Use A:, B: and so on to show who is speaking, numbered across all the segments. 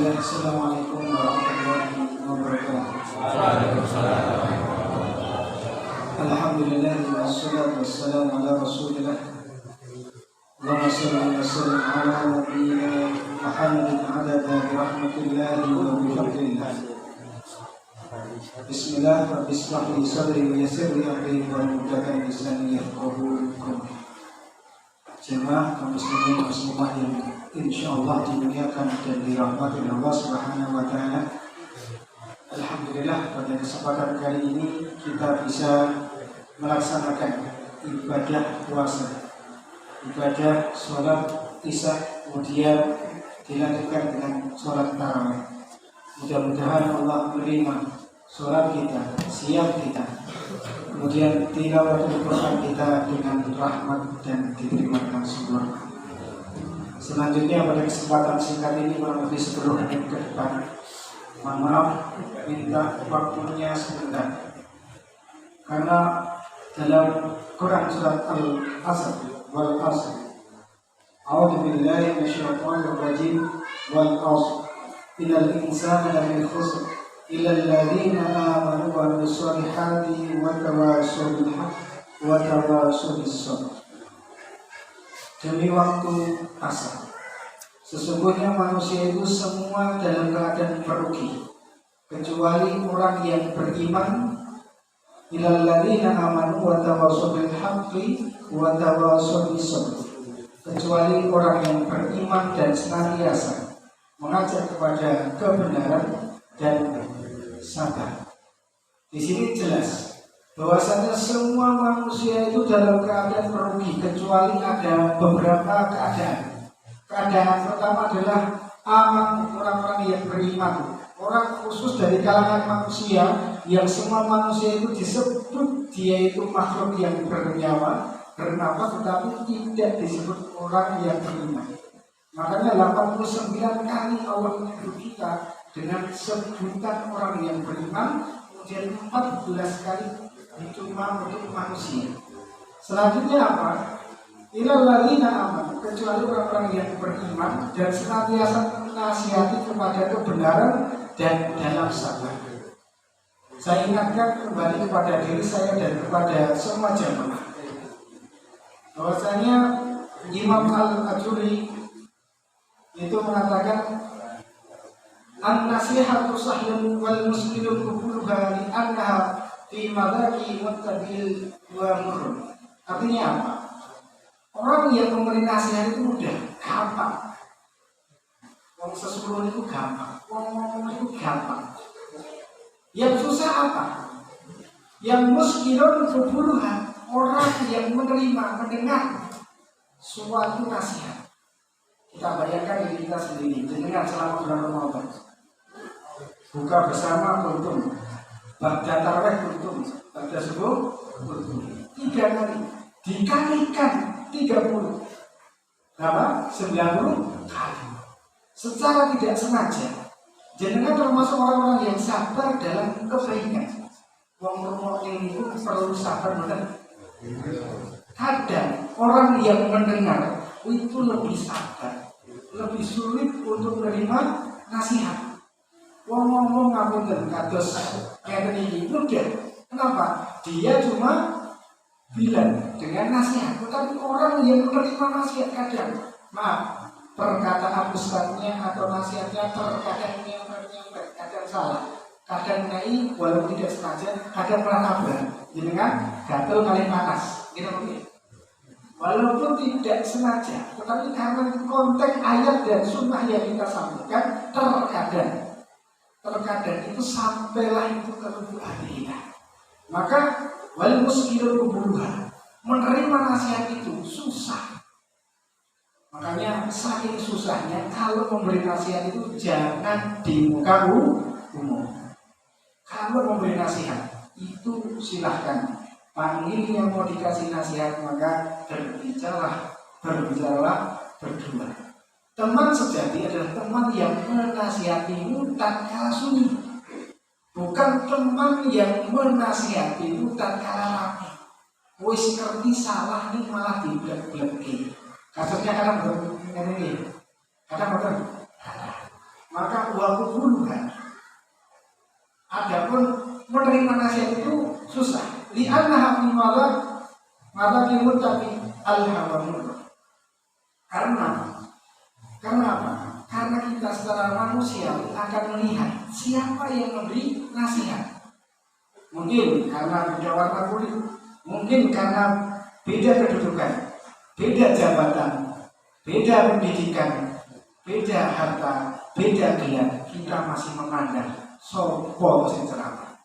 A: Bismillah, Assalamualaikum warahmatullahi wabarakatuh. Alhamdulillah, wassalatu wassalamu ala rasulillah. Allahumma salli wa sallim ala nabiyyina Muhammadin adada bi rahmatillahi wa bi fadlillah. Bismillah, rabbi ishrah li sadri wa yassir li amri wa hlul lisani yafqahu qawli. Jemaah kaum muslimin muslimah yang insyaallah dimuliakan dan dirahmati Allah Subhanahu wa taala. Alhamdulillah, pada kesempatan kali ini kita bisa melaksanakan ibadah puasa, ibadah sholat isya, kemudian dilanjutkan dengan sholat tarawih. Mudah-mudahan Allah menerima sholat kita, siang kita, kemudian tilawatul Quran kita dengan rahmat dan diterima surga. Selanjutnya pada kesempatan singkat ini kurang lebih 10 menit ke depan, mohon maaf minta waktunya sebentar, karena dalam Quran surat Al-Asr wal Asr, a'udzu billahi minasyaitonir rajim, wal asr innal insana lafi khusr illal ladzina amanu wa amilus solihati wa tawassaw bil haqqi wa tawassaw bis sabr. Demi waktu asar, sesungguhnya manusia itu semua dalam keadaan merugi, kecuali orang yang beriman. Illal ladzina amanu wa tawassaw bil haqqi wa tawassaw bis sabr. Kecuali orang yang beriman dan senantiasa mengajak kepada kebenaran dan sabar. Di sini jelas bahwasanya semua manusia itu dalam keadaan merugi, kecuali ada beberapa keadaan. Keadaan pertama adalah aman, orang-orang yang beriman, orang khusus dari kalangan manusia, yang semua manusia itu disebut dia itu makhluk yang bernyawa, bernafas, tetapi tidak disebut orang yang beriman. Makanya 89 kali Allah menyebut kita dengan sebutan orang yang beriman, kemudian 14 kali cuma untuk manusia. Selanjutnya apa? Illal ladzina amanu, kecuali orang-orang yang beriman dan senantiasa menasihati kepada kebenaran dan dalam sabar. Saya ingatkan kembali kepada diri saya dan kepada semua jamaah bahwasanya Imam Al-Ajuri itu mengatakan an-nasihatu sahlun wal muslimun qubuluha li annaha fi madaki muttabil wa murr. Artinya apa? Orang yang memberi nasihat itu mudah, gampang. Wong sesulun itu gampang, wong ngomong itu gampang. Yang susah apa? Yang muskilun qubuluha, orang yang menerima, mendengar suatu nasihat. Kita bayangkan diri kita sendiri, dengan selama bulan Ramadan, buka bersama kuntum, baca tarawih kuntum, baca subuh kuntum, 3 kali, dikalikan 30, berapa? 90 kali. Secara tidak sengaja, jenengan termasuk orang-orang yang sabar dalam kebaikan. Wong ini itu perlu sabar, benar. Kadang orang yang mendengar itu lebih sabar, lebih sulit untuk menerima nasihat. Wong ngomong ngapunten kados ngeten iki mudah. Kenapa? Dia cuma bilang dengan nasihat, tetapi orang yang menerima nasihat kadang, maaf, perkataan ustadznya atau nasihatnya terkadang nyamper, kadang salah, kadang naik walaupun tidak sengaja, kadang malah nabrak, jenengan gatel kali panas, gitu mungkin. Walaupun tidak sengaja, tetapi karena konteks ayat dan sunnah yang kita sampaikan, terkadang itu sampailah itu ke lubuk hati kita. Maka wal muskilun qubuluha, menerima nasihat itu susah. Makanya saking susahnya kalau memberi nasihat itu jangan di muka umum. Kalau memberi nasihat itu silahkan panggil yang mau dikasih nasihat, maka berbicaralah berdua. Teman sejati adalah teman yang menasihatimu tatkala sunyi, bukan teman yang menasihatimu tatkala rapi. Wis ngerti salah nih malah diblek-bleki. Kasusnya kadang ini, kadang maka waqbuluha. Adapun menerima nasihat itu susah. Li'annaha min madakil muttaqi al-hawa. Karena apa? Karena kita secara manusia akan melihat siapa yang memberi nasihat. Mungkin karena beda warna kulit, mungkin karena beda kedudukan, beda jabatan, beda pendidikan, beda harta, beda gelar, kita masih memandang sopo sing ceramah.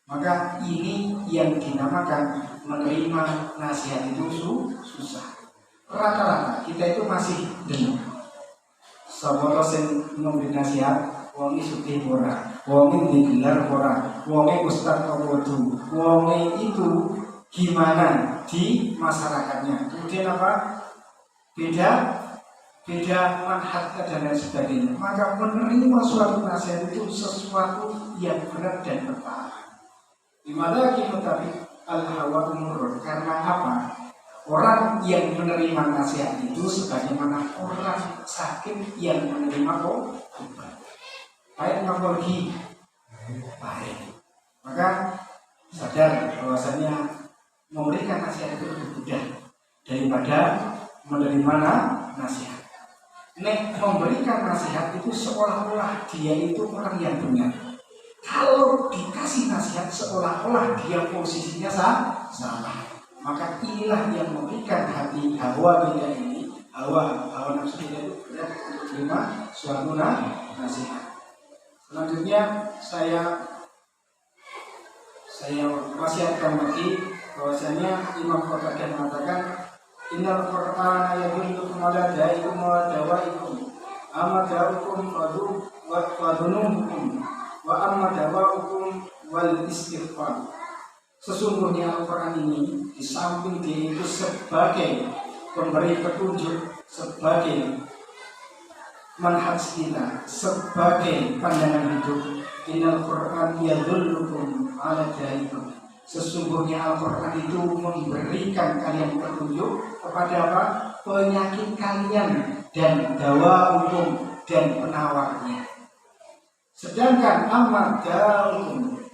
A: Maka ini yang dinamakan menerima nasihat itu susah. Rata-rata kita itu masih dengar. Sopo sing memberi nasihat, wong iki sugih ora, wong iki digelar ora, wong iki ustaz apa kudu, wong itu gimana di masyarakatnya. Kemudian apa? Beda manhaj dan lain sebagainya. Maka menerima suatu nasihat itu sesuatu yang berat dan berpahala. Dimana kita tapi al-hawa umur. Karena apa? Orang yang menerima nasihat itu sebagaimana orang sakit yang menerima obat. Baik pergi, baik. Maka sadar bahwasanya memberikan nasihat itu lebih mudah daripada menerima nasihat. Memberikan nasihat itu seolah-olah dia itu orang yang benar. Kalau dikasih nasihat seolah-olah dia posisinya salah. Maka inilah yang memberikan hati hawa kita ini, hawa nafsu kita itu berat untuk terima suatu nasihat. Selanjutnya saya wasiatkan lagi bahwasanya Imam Qatadah mengatakan innal Qur'ana yadullukum ala da'ikum wa dawa'ikum amma da'ukum wa dunubukum wa amma dawa'ukum wal istighfar. Sesungguhnya Al-Quran ini di samping dia itu sebagai pemberi petunjuk, sebagai manhaj kita, sebagai pandangan hidup. Innal Quran yadullukum ala da'ikum. Sesungguhnya Al-Quran itu memberikan kalian petunjuk kepada apa? Penyakit kalian dan dawa hukum dan penawarnya. Sedangkan amat da'ukum,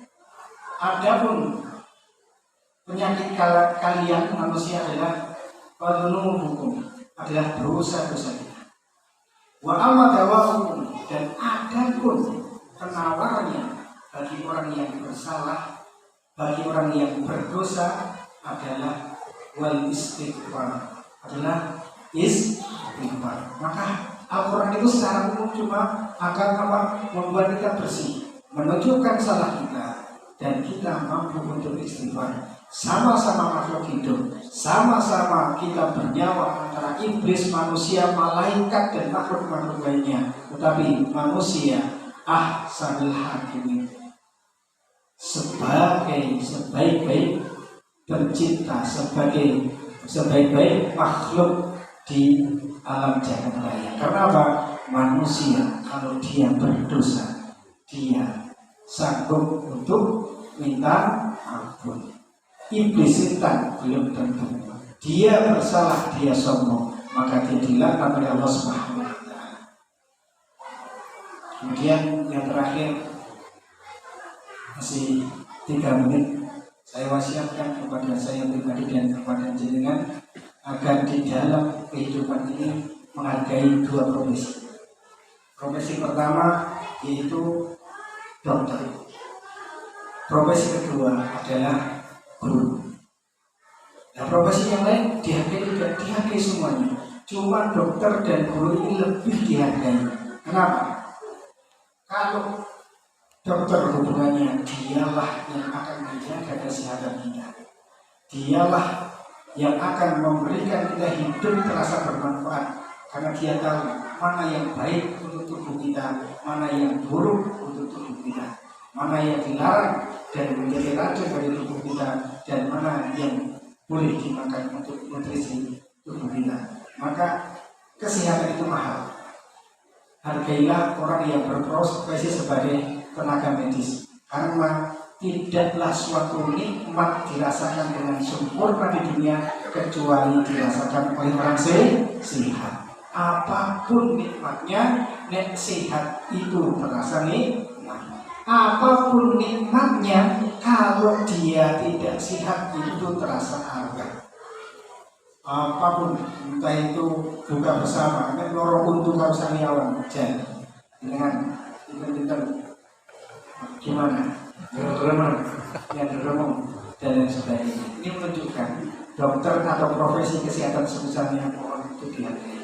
A: adapun penyakit kalian manusia adalah hukum, adalah dosa-dosa kita. Wa amma dawahukum, dan adapun penawarnya bagi orang yang bersalah, bagi orang yang berdosa adalah wal istighfar, adalah istighfar. Maka Al-Quran itu secara umum cuma akan membuat kita bersih, menunjukkan salah kita, dan kita mampu untuk istighfar. Sama-sama makhluk hidup, sama-sama kita bernyawa antara iblis, manusia, malaikat, dan makhluk-makhluk lainnya. Tetapi manusia ahsanul hakimin, sebagai sebaik-baik pencipta, sebagai sebaik-baik makhluk di alam jagat raya. Karena apa? Manusia kalau dia berdosa, dia sanggup untuk minta ampun. Iblis setan belum tentu. Dia bersalah, dia sombong, maka dia dilaknat oleh Allah Subhanahu wa taala. Kemudian yang terakhir, masih 3 menit, saya wasiatkan kepada saya pribadi dan kepada jenengan agar di dalam kehidupan ini menghargai 2 profesi. Profesi pertama yaitu dokter. Profesi kedua adalah guru. Nah, profesi yang lain dihargai tidak, dihargai semuanya. Cuma dokter dan guru ini lebih dihargai. Kenapa? Kalau dokter hubungannya, dialah yang akan menjaga kesehatan kita. Dialah yang akan memberikan kita hidup terasa bermanfaat. Karena dia tahu mana yang baik untuk tubuh kita, mana yang buruk untuk tubuh kita, mana yang dilarang dan menjadi racun bagi tubuh kita, dan mana yang boleh dimakan untuk nutrisi tubuh kita. Maka kesehatan itu mahal. Hargailah orang yang berprofesi sebagai tenaga medis, karena tidaklah suatu nikmat dirasakan dengan sempurna di dunia kecuali dirasakan oleh orang sehat. Apapun nikmatnya, nek sehat itu terasa nikmat. Apapun nikmatnya, kalau dia tidak sehat itu terasa arba. Apapun, entah itu buka bersama, nek loro untu kau saniawan, jangan dengan itu gimana? Yang deremong dan lain sebagainya. Ini menunjukkan dokter atau profesi kesehatan sebesarnya orang itu dihargai.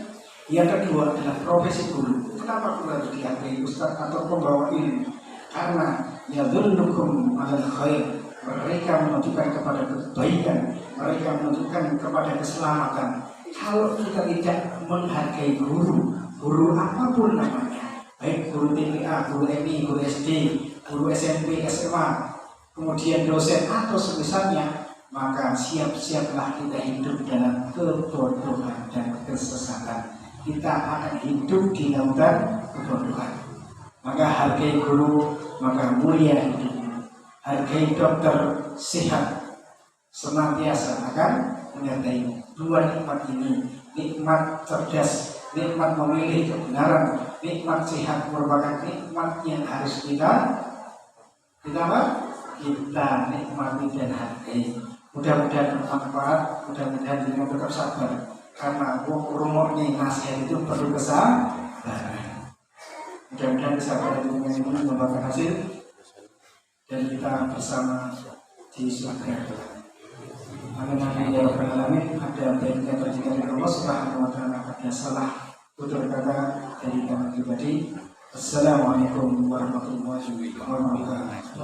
A: Yang kedua adalah profesi guru. Kenapa guru harus dihargai? Ustaz atau pembawa ilmu? Karena yadullukum alal khair. Mereka menunjukkan kepada kebaikan, mereka menunjukkan kepada keselamatan. Kalau kita tidak menghargai guru, guru apapun namanya, baik guru TPA, guru MI, guru SD, guru SMP, SMA, kemudian dosen atau semisalnya, maka siap-siaplah kita hidup dalam kebodohan dan kesesatan. Kita akan hidup di lautan kebodohan. Maka hargai guru, maka mulia hidupmu. Hargai dokter sehat, senantiasa akan menyertai. Dua nikmat ini, nikmat cerdas, nikmat memilih kebenaran, nikmat sehat merupakan nikmat yang harus kita apa? Kita nikmati dan hargai. Mudah-mudahan bermanfaat, mudah-mudahan dengan tetap sabar. Karena rumornya nasihat itu perlu kesabaran. Mudah-mudahan kesabaran itu membuahkan hasil dan kita bersama di surga. Amin amin ya rabbal alamin. Ada baiknya terjadi dari Allah Subhanahu wa taala, ada salah tutur kata dari kami pribadi. Assalamualaikum warahmatullahi wabarakatuh.